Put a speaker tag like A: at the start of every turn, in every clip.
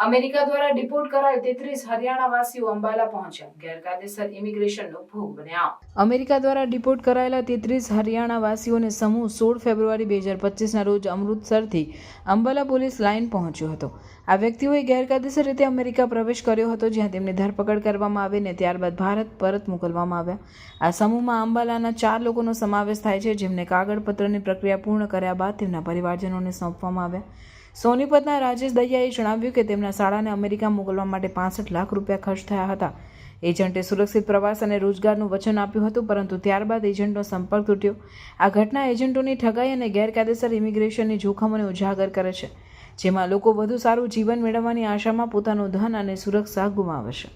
A: America દ્વારા deport કરાયેલ 33 હરિયાણાવાસીઓ અંબાલા પહોંચ્યા, ગેરકાયદેસર ઇમિગ્રેશનનો ભોગ બન્યા. અમેરિકા દ્વારા ડિપોર્ટ કરાયેલા 33 હરિયાણાવાસીઓને સમૂહ 16 ફેબ્રુઆરી 2025ના રોજ અમૃતસરથી અંબાલા પોલીસ લાઇન પહોંચ્યો હતો. આ વ્યક્તિઓએ ગેરકાયદેસર રીતે અમેરિકા પ્રવેશ કર્યો હતો, જ્યાં તેમની ધરપકડ કરવામાં આવી અને ત્યારબાદ ભારત પરત મોકલવામાં આવ્યા. આ સમૂહમાં અંબાલાના 4 લોકોનો સમાવેશ થાય છે, જેમને કાગળપત્રની પ્રક્રિયા પૂર્ણ કર્યા બાદ તેમના પરિવારજનોને સોંપવામાં આવ્યા. સોનીપતના રાજેશ દહિયાએ જણાવ્યું કે તેમના શાળાને અમેરિકા મોકલવા માટે 65 લાખ રૂપિયા ખર્ચ થયા હતા. એજન્ટે સુરક્ષિત પ્રવાસ અને રોજગારનું વચન આપ્યું હતું, પરંતુ ત્યારબાદ એજન્ટનો સંપર્ક તૂટ્યો. આ ઘટના એજન્ટોની ઠગાઈ અને ગેરકાયદેસર ઇમિગ્રેશનની જોખમોને ઉજાગર કરે છે, જેમાં લોકો વધુ સારું જીવન મેળવવાની આશામાં પોતાનું ધન અને સુરક્ષા ગુમાવે છે.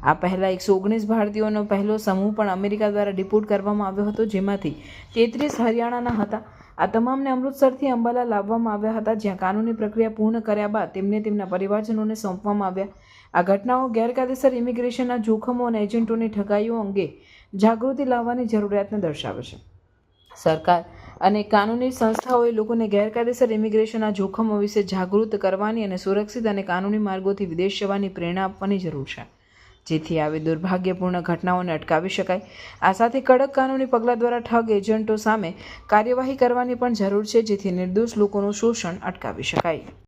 A: આ પહેલાં 119 ભારતીયોનો પહેલો સમૂહ પણ અમેરિકા દ્વારા ડિપોર્ટ કરવામાં આવ્યો હતો, જેમાંથી 33 હરિયાણાના હતા. આ તમામને અમૃતસરથી અંબાલા લાવવામાં આવ્યા હતા, જ્યાં કાનૂની પ્રક્રિયા પૂર્ણ કર્યા બાદ તેમને તેમના પરિવારજનોને સોંપવામાં આવ્યા. આ ઘટનાઓ ગેરકાયદેસર ઇમિગ્રેશનના જોખમો અને એજન્ટોની ઠગાઈઓ અંગે જાગૃતિ લાવવાની જરૂરિયાતને દર્શાવે છે. સરકાર અને કાનૂની સંસ્થાઓએ લોકોને ગેરકાયદેસર ઇમિગ્રેશનના જોખમો વિશે જાગૃત કરવાની અને સુરક્ષિત અને કાનૂની માર્ગોથી વિદેશ જવાની પ્રેરણા આપવાની જરૂર છે, જેથી આવી દુર્ભાગ્યપૂર્ણ ઘટનાઓને અટકાવી શકાય. આ સાથે કડક કાનૂની પગલાં દ્વારા ઠગ એજન્ટો સામે કાર્યવાહી કરવાની પણ જરૂર છે, જેથી નિર્દોષ લોકોનું શોષણ અટકાવી શકાય.